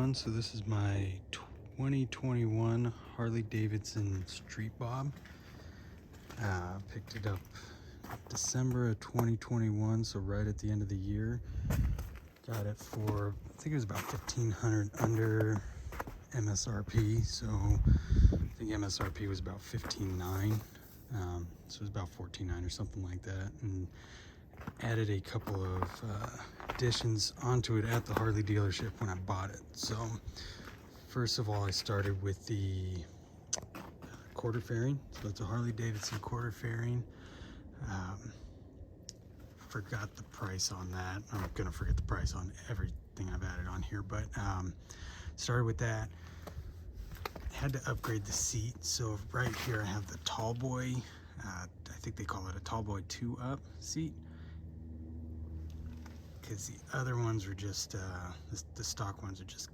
everyone. So this is my 2021 Harley Davidson Street Bob. Picked it up December of 2021, so right at the end of the year. Got it for, I think it was about $1,500 under MSRP. So I think MSRP was about $15,900. So it was about $14,900 or something like that. And added a couple of additions onto it at the Harley dealership when I bought it. So first of all, I started with the quarter fairing. So it's a Harley Davidson quarter fairing. Forgot the price on that. I'm gonna forget the price on everything I've added on here, but started with that. Had to upgrade the seat. So right here I have the tall boy, I think they call it a tall boy 2-up seat, because the other ones are just the stock ones are just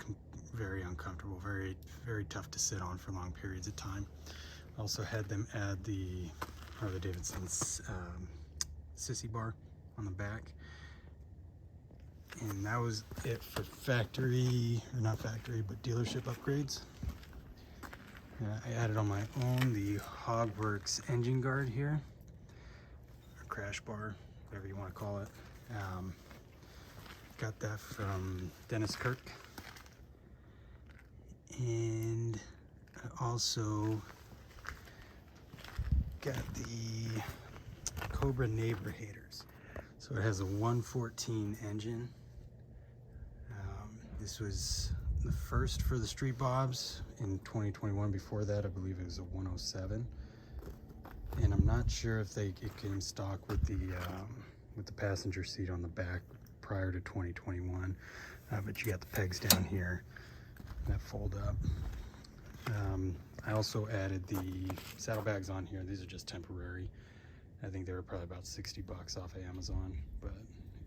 very uncomfortable, very tough to sit on for long periods of time. Also had them add the Harley Davidson's sissy bar on the back, and that was it for factory, or not factory, but dealership upgrades. I added on my own the Hogworkz engine guard here, or crash bar, whatever you want to call it. Got that from Dennis Kirk. And I also got the Cobra neighbor haters. So it has a 114 engine. This was the first for the Street Bobs in 2021. Before that, I believe it was a 107. And I'm not sure if it came stock with the passenger seat on the back prior to 2021, but you got the pegs down here that fold up. I also added the saddlebags on here. These are just temporary. I think they were probably about 60 bucks off of Amazon, but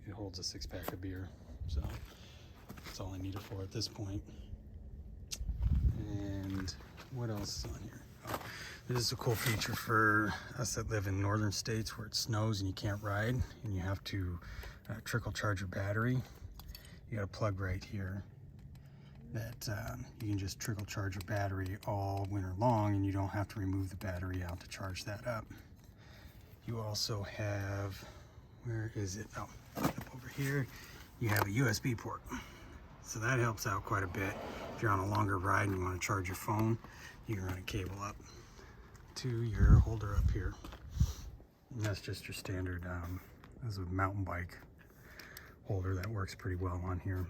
it holds a 6-pack of beer, so that's all I need it for at this point. And what else is on here? Oh, this is a cool feature for us that live in northern states where it snows and you can't ride and you have to trickle charge your battery. You got a plug right here that you can just trickle charge your battery all winter long, and you don't have to remove the battery out to charge that up. You also have, where is it? Oh, up over here, you have a USB port. So that helps out quite a bit. If you're on a longer ride and you want to charge your phone, you can run a cable up to your holder up here. And that's just your standard, as a mountain bike holder that works pretty well on here.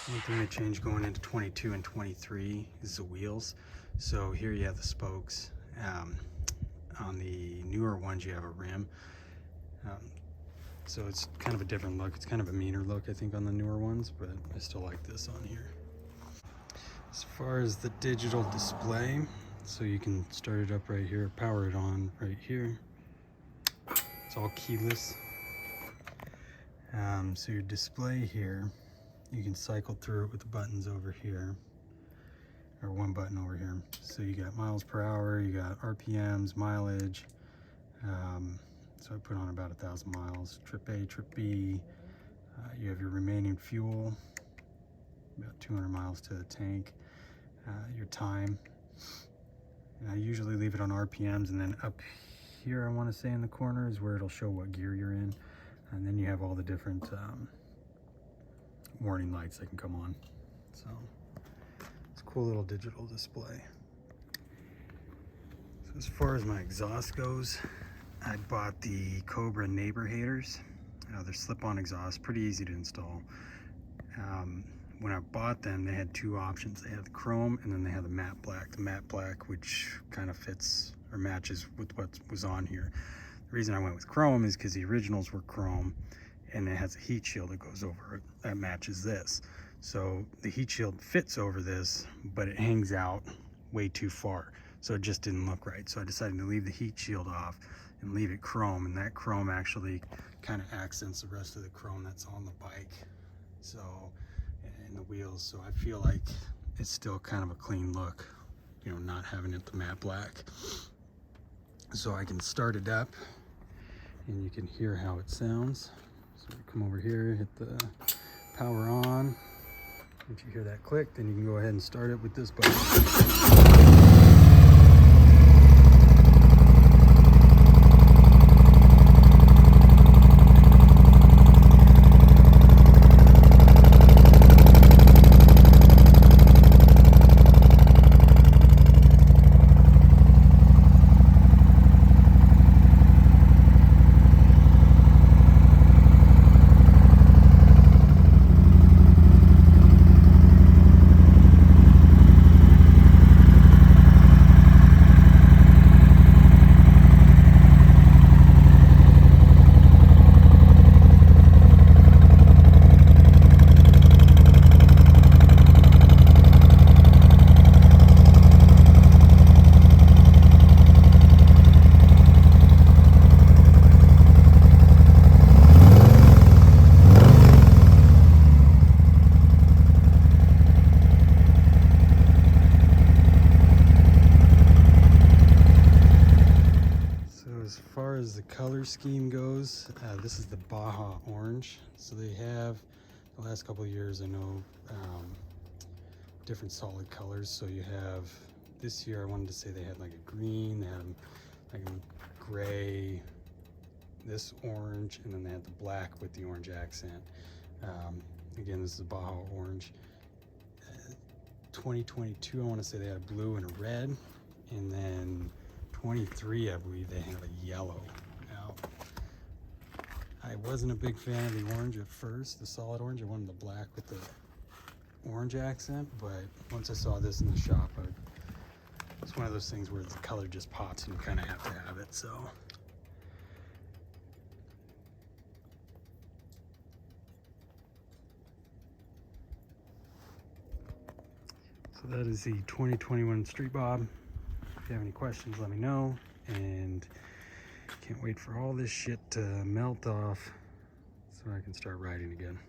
One thing that changed going into 22 and 23 is the wheels. So here you have the spokes. On the newer ones you have a rim. So it's kind of a different look. It's kind of a meaner look, I think, on the newer ones, but I still like this on here. As far as the digital display, so you can start it up right here, power it on right here. It's all keyless. So your display here, you can cycle through it with the buttons over here, or one button over here. So you got miles per hour, you got RPMs, mileage. So I put on about 1,000 miles. Trip A, trip B. You have your remaining fuel, about 200 miles to the tank. Your time. And I usually leave it on RPMs, and then up here, I want to say in the corner, is where it'll show what gear you're in. And then you have all the different warning lights that can come on. So it's a cool little digital display. So as far as my exhaust goes, I bought the Cobra neighbor haters. They're slip-on exhaust, pretty easy to install. When I bought them, they had two options. They had the chrome, and then they had the matte black. The matte black, which kind of fits or matches with what was on here. The reason I went with chrome is because the originals were chrome, and it has a heat shield that goes over it that matches this. So the heat shield fits over this, but it hangs out way too far. So it just didn't look right. So I decided to leave the heat shield off and leave it chrome, and that chrome actually kind of accents the rest of the chrome that's on the bike, so, and the wheels. So I feel like it's still kind of a clean look, you know, not having it the matte black. So I can start it up and you can hear how it sounds. So we come over here, hit the power on, Once you hear that click, then you can go ahead and start it with this button. As far as the color scheme goes, this is the Baja Orange. So they have, the last couple of years, I know, different solid colors. So you have, this year I wanted to say they had like a green, they had like a gray, this orange, and then they had the black with the orange accent. Again, this is the Baja Orange. 2022, I want to say they had a blue and a red, and then 23, I believe they have a yellow. Now, I wasn't a big fan of the orange at first, the solid orange. I wanted the black with the orange accent, but once I saw this in the shop, it's one of those things where the color just pops and you kind of have to have it. So that is the 2021 Street Bob. If you have any questions, let me know, and can't wait for all this shit to melt off so I can start riding again.